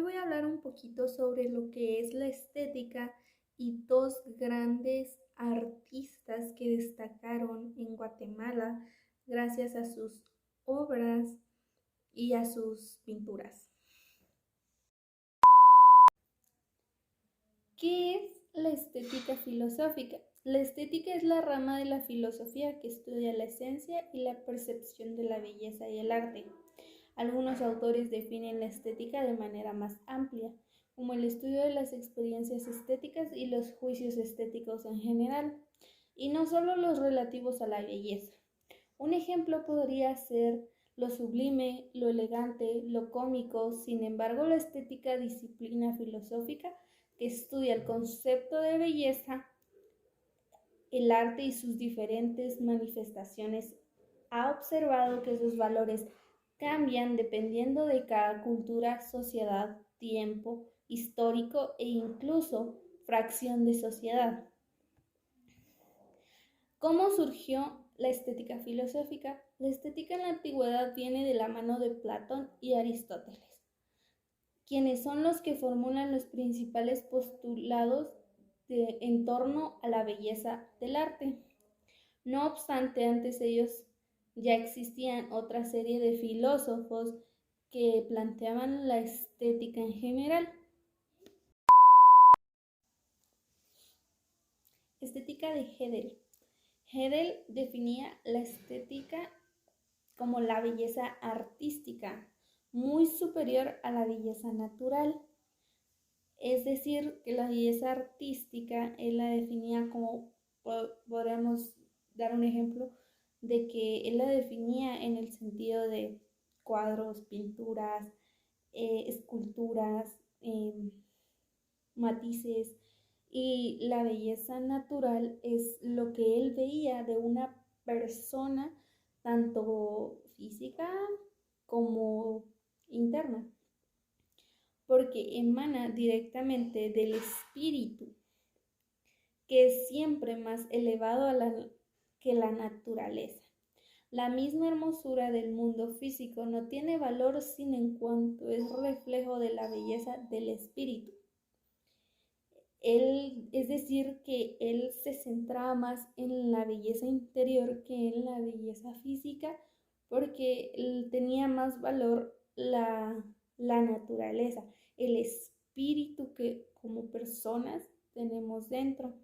voy a hablar un poquito sobre lo que es la estética y dos grandes artistas que destacaron en Guatemala gracias a sus obras y a sus pinturas. ¿Qué es la estética filosófica? La estética es la rama de la filosofía que estudia la esencia y la percepción de la belleza y el arte. Algunos autores definen la estética de manera más amplia, como el estudio de las experiencias estéticas y los juicios estéticos en general, y no solo los relativos a la belleza. Un ejemplo podría ser lo sublime, lo elegante, lo cómico. Sin embargo, la estética, disciplina filosófica que estudia el concepto de belleza, el arte y sus diferentes manifestaciones, ha observado que sus valores cambian dependiendo de cada cultura, sociedad, tiempo histórico e incluso fracción de sociedad. ¿Cómo surgió la estética filosófica? La estética en la antigüedad viene de la mano de Platón y Aristóteles, quienes son los que formulan los principales postulados en torno a la belleza del arte. No obstante, antes de ellos ya existían otra serie de filósofos que planteaban la estética en general. Estética de Hegel. Hegel definía la estética como la belleza artística, muy superior a la belleza natural. Es decir, que la belleza artística él la definía como, podríamos dar un ejemplo, de que él la definía en el sentido de cuadros, pinturas, esculturas, matices, y la belleza natural es lo que él veía de una persona, tanto física como interna, porque emana directamente del espíritu, que es siempre más elevado que la naturaleza. La misma hermosura del mundo físico no tiene valor sin en cuanto es reflejo de la belleza del espíritu. Es decir, que él se centraba más en la belleza interior que en la belleza física, porque él tenía más valor la naturaleza, el espíritu que como personas tenemos dentro.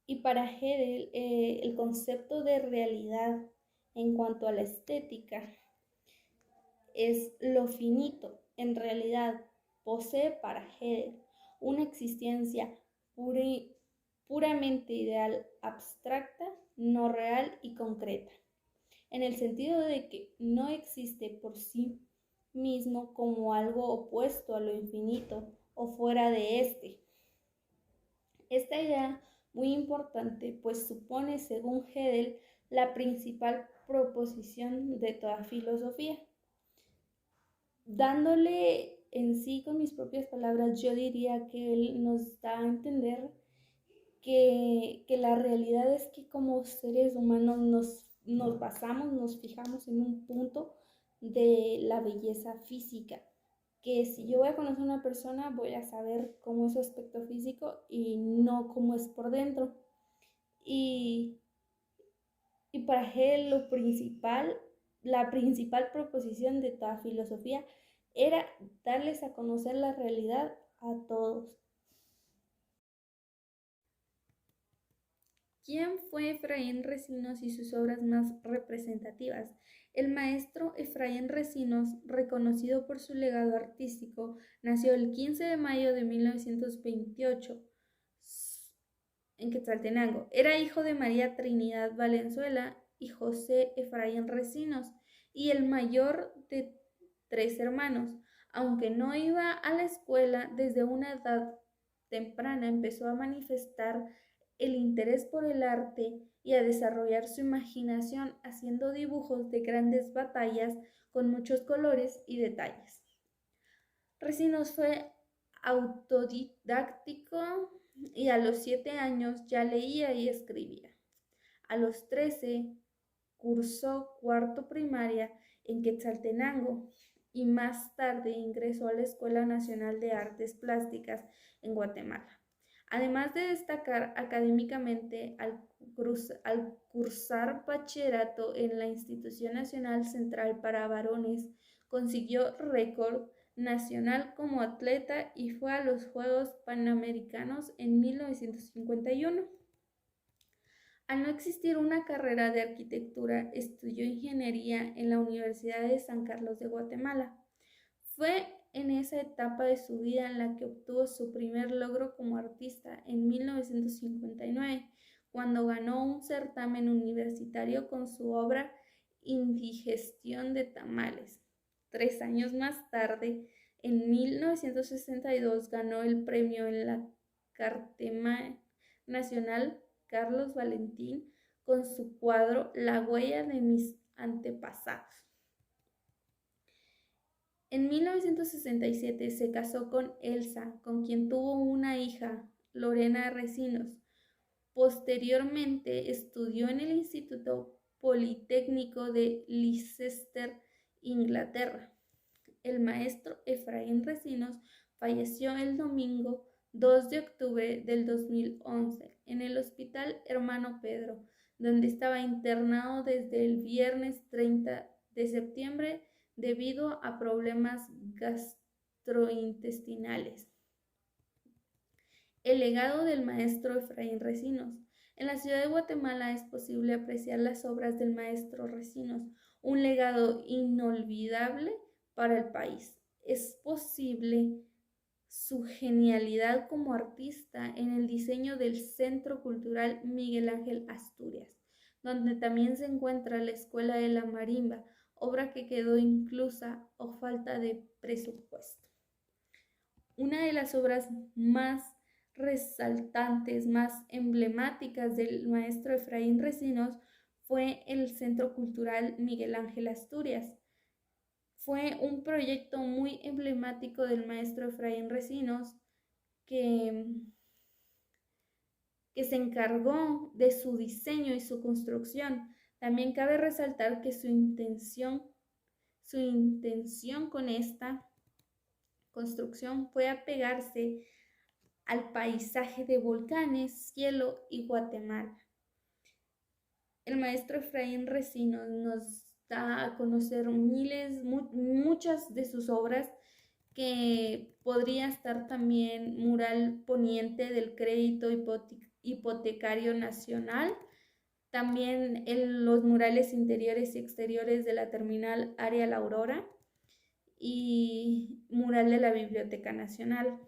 Y para Hegel, el concepto de realidad en cuanto a la estética es lo finito. En realidad, posee para Hegel una existencia puramente ideal, abstracta, no real y concreta, en el sentido de que no existe por sí mismo como algo opuesto a lo infinito o fuera de éste. Esta idea, muy importante, pues supone, según Hegel, la principal proposición de toda filosofía. Dándole en sí con mis propias palabras, yo diría que él nos da a entender que la realidad es que como seres humanos nos basamos, nos fijamos en un punto de la belleza física, que si yo voy a conocer a una persona voy a saber cómo es su aspecto físico y no cómo es por dentro. Y para él la principal proposición de toda filosofía era darles a conocer la realidad a todos. ¿Quién fue Efraín Resinos y sus obras más representativas? El maestro Efraín Resinos, reconocido por su legado artístico, nació el 15 de mayo de 1928 en Quetzaltenango. Era hijo de María Trinidad Valenzuela y José Efraín Resinos, y el mayor de 3 hermanos. Aunque no iba a la escuela, desde una edad temprana empezó a manifestar el interés por el arte y a desarrollar su imaginación haciendo dibujos de grandes batallas con muchos colores y detalles. Resinos fue autodidáctico y a los 7 años ya leía y escribía. A los 13 cursó cuarto primaria en Quetzaltenango y más tarde ingresó a la Escuela Nacional de Artes Plásticas en Guatemala. Además de destacar académicamente al cursar bachillerato en la Institución Nacional Central para Varones, consiguió récord nacional como atleta y fue a los Juegos Panamericanos en 1951. Al no existir una carrera de arquitectura, estudió ingeniería en la Universidad de San Carlos de Guatemala. Fue en esa etapa de su vida en la que obtuvo su primer logro como artista en 1959, cuando ganó un certamen universitario con su obra Indigestión de tamales. 3 años más tarde, en 1962, ganó el premio en la Cartema Nacional Carlos Valentín con su cuadro La huella de mis antepasados. En 1967 se casó con Elsa, con quien tuvo una hija, Lorena Recinos. Posteriormente estudió en el Instituto Politécnico de Leicester, Inglaterra. El maestro Efraín Recinos falleció el domingo 2 de octubre del 2011 en el Hospital Hermano Pedro, donde estaba internado desde el viernes 30 de septiembre debido a problemas gastrointestinales. El legado del maestro Efraín Recinos. En la ciudad de Guatemala es posible apreciar las obras del maestro Recinos, un legado inolvidable para el país. Es posible su genialidad como artista en el diseño del Centro Cultural Miguel Ángel Asturias, donde también se encuentra la Escuela de la Marimba, obra que quedó inclusa o falta de presupuesto. Una de las obras más resaltantes, más emblemáticas del maestro Efraín Recinos fue el Centro Cultural Miguel Ángel Asturias. Fue un proyecto muy emblemático del maestro Efraín Recinos que se encargó de su diseño y su construcción. También cabe resaltar que su intención con esta construcción fue apegarse al paisaje de volcanes, cielo y Guatemala. El maestro Efraín Recinos nos da a conocer muchas de sus obras, que podría estar también Mural Poniente del Crédito Hipotecario Nacional, también los murales interiores y exteriores de la terminal Área La Aurora y mural de la Biblioteca Nacional.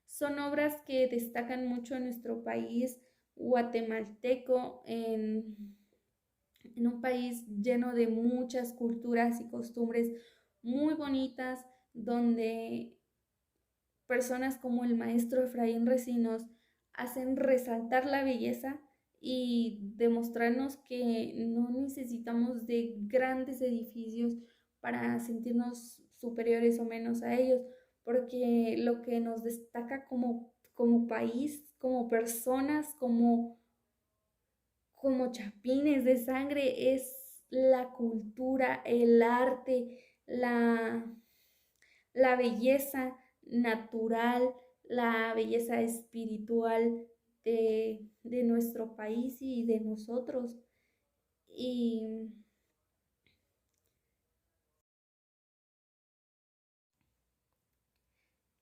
Son obras que destacan mucho en nuestro país guatemalteco, en un país lleno de muchas culturas y costumbres muy bonitas, donde personas como el maestro Efraín Recinos hacen resaltar la belleza y demostrarnos que no necesitamos de grandes edificios para sentirnos superiores o menos a ellos, porque lo que nos destaca como país, como personas, como chapines de sangre, es la cultura, el arte, la belleza natural, la belleza espiritual de nuestro país y de nosotros. Y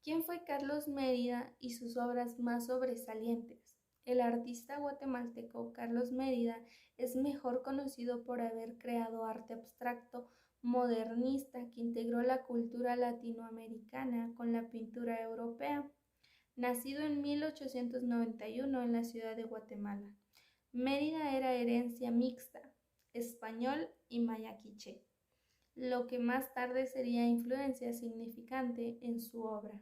¿quién fue Carlos Mérida y sus obras más sobresalientes? El artista guatemalteco Carlos Mérida es mejor conocido por haber creado arte abstracto modernista que integró la cultura latinoamericana con la pintura europea. Nacido en 1891 en la ciudad de Guatemala, Mérida era herencia mixta, español y maya quiché, lo que más tarde sería influencia significante en su obra.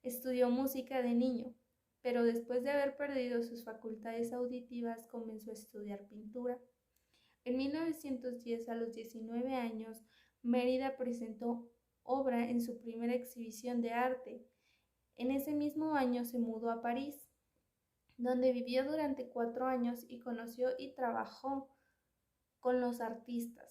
Estudió música de niño, pero después de haber perdido sus facultades auditivas comenzó a estudiar pintura. En 1910, a los 19 años, Mérida presentó obra en su primera exhibición de arte. En ese mismo año se mudó a París, donde vivió durante 4 años y conoció y trabajó con los artistas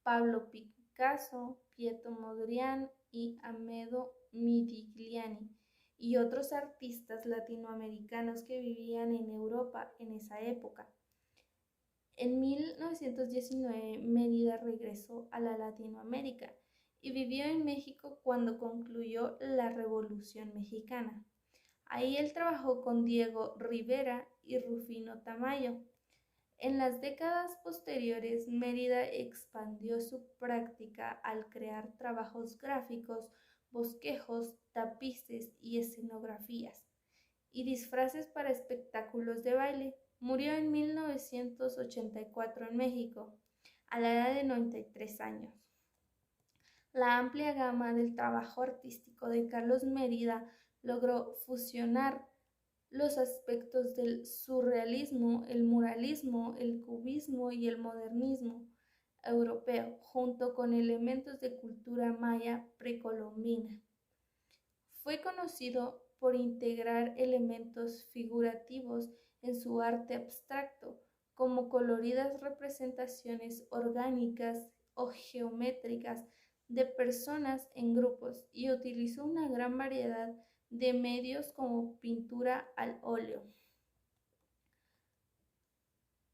Pablo Picasso, Pietro Mondrian y Amedeo Modigliani, y otros artistas latinoamericanos que vivían en Europa en esa época. En 1919, Mérida regresó a la Latinoamérica y vivió en México cuando concluyó la Revolución Mexicana. Ahí él trabajó con Diego Rivera y Rufino Tamayo. En las décadas posteriores, Mérida expandió su práctica al crear trabajos gráficos, bosquejos, tapices y escenografías, y disfraces para espectáculos de baile. Murió en 1984 en México, a la edad de 93 años. La amplia gama del trabajo artístico de Carlos Mérida logró fusionar los aspectos del surrealismo, el muralismo, el cubismo y el modernismo europeo, junto con elementos de cultura maya precolombina. Fue conocido por integrar elementos figurativos en su arte abstracto, como coloridas representaciones orgánicas o geométricas de personas en grupos, y utilizó una gran variedad de medios como pintura al óleo,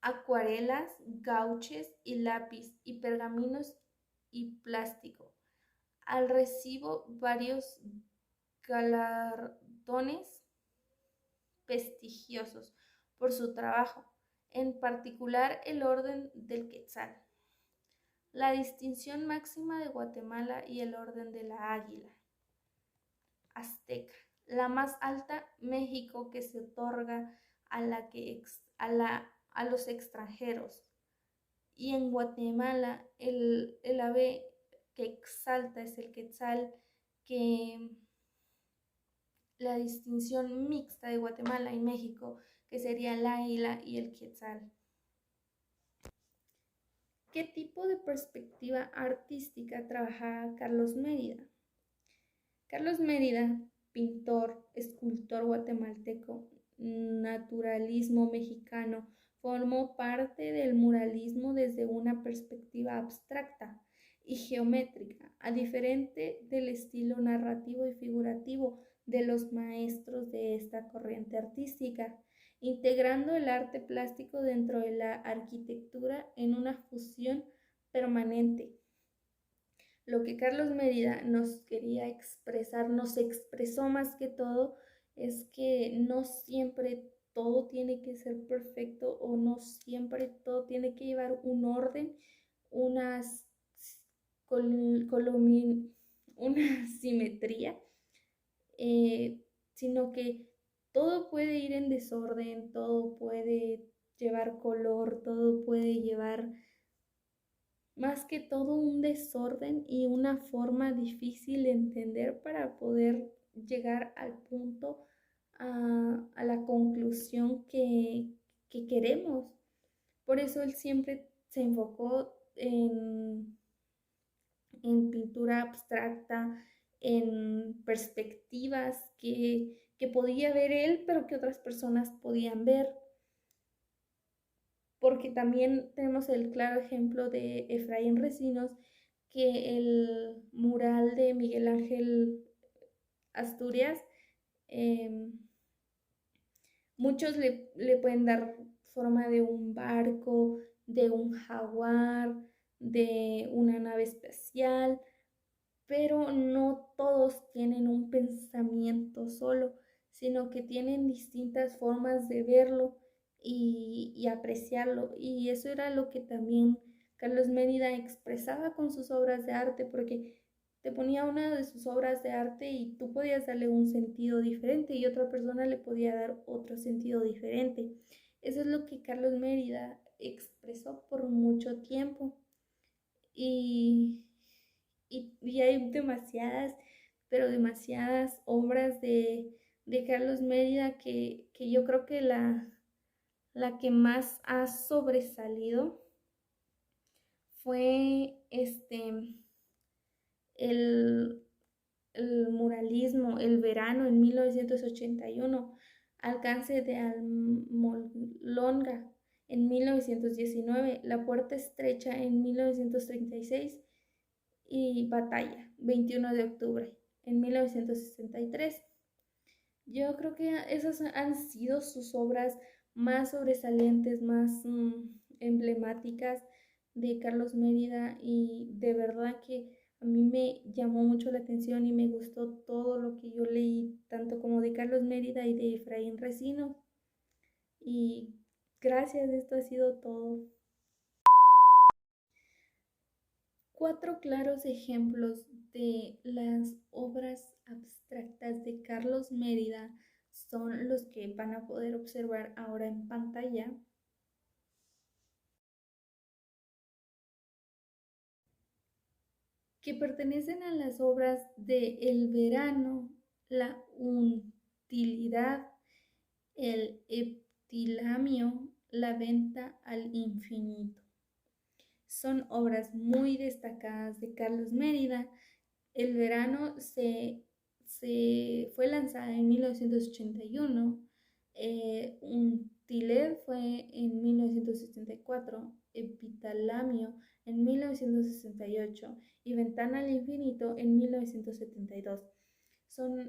acuarelas, gouaches y lápiz, y pergaminos y plástico. Al recibo varios galardones prestigiosos por su trabajo, en particular el Orden del Quetzal, la distinción máxima de Guatemala y el Orden de la Águila Azteca, la más alta México que se otorga a los extranjeros, y en Guatemala el ave que exalta es el quetzal, que la distinción mixta de Guatemala y México, que sería el águila y el quetzal. ¿Qué tipo de perspectiva artística trabajaba Carlos Mérida? Carlos Mérida, pintor, escultor guatemalteco, naturalismo mexicano, formó parte del muralismo desde una perspectiva abstracta y geométrica, a diferente del estilo narrativo y figurativo de los maestros de esta corriente artística, integrando el arte plástico dentro de la arquitectura en una fusión permanente. Lo que Carlos Mérida nos quería expresar, nos expresó más que todo, es que no siempre todo tiene que ser perfecto, o no siempre todo tiene que llevar un orden, una simetría, sino que todo puede ir en desorden, todo puede llevar color, todo puede llevar más que todo un desorden y una forma difícil de entender para poder llegar al punto, a la conclusión que queremos. Por eso él siempre se enfocó en pintura abstracta, en perspectivas que podía ver él, pero que otras personas podían ver. Porque también tenemos el claro ejemplo de Efraín Recinos, que el mural de Miguel Ángel Asturias, muchos le pueden dar forma de un barco, de un jaguar, de una nave espacial, pero no todos tienen un pensamiento solo, sino que tienen distintas formas de verlo y apreciarlo. Y eso era lo que también Carlos Mérida expresaba con sus obras de arte, porque te ponía una de sus obras de arte y tú podías darle un sentido diferente y otra persona le podía dar otro sentido diferente. Eso es lo que Carlos Mérida expresó por mucho tiempo. Y hay demasiadas, pero demasiadas obras de Carlos Mérida que yo creo que la que más ha sobresalido fue el, el muralismo, El verano en 1981, Alcance de Almolonga en 1919, La puerta estrecha en 1936 y Batalla, 21 de octubre, en 1963. Yo creo que esas han sido sus obras más sobresalientes, más emblemáticas de Carlos Mérida y de verdad que a mí me llamó mucho la atención y me gustó todo lo que yo leí, tanto como de Carlos Mérida y de Efraín Recinos. Y gracias, esto ha sido todo. Cuatro claros ejemplos de las obras abstractas de Carlos Mérida son los que van a poder observar ahora en pantalla, que pertenecen a las obras de El verano, la utilidad, el eptilamio, la venta al infinito. Son obras muy destacadas de Carlos Mérida. El verano se fue lanzada en 1981, un Tiled fue en 1974, Epitalamio en 1968 y Ventana al Infinito en 1972.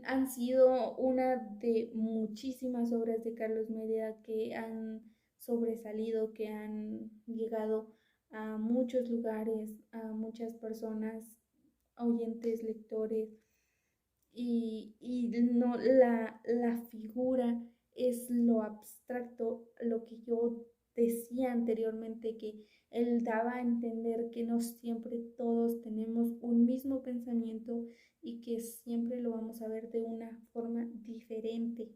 Han sido una de muchísimas obras de Carlos Mérida que han sobresalido, que han llegado a muchos lugares, a muchas personas, oyentes, lectores, y no la figura es lo abstracto, lo que yo decía anteriormente, que él daba a entender que no siempre todos tenemos un mismo pensamiento y que siempre lo vamos a ver de una forma diferente.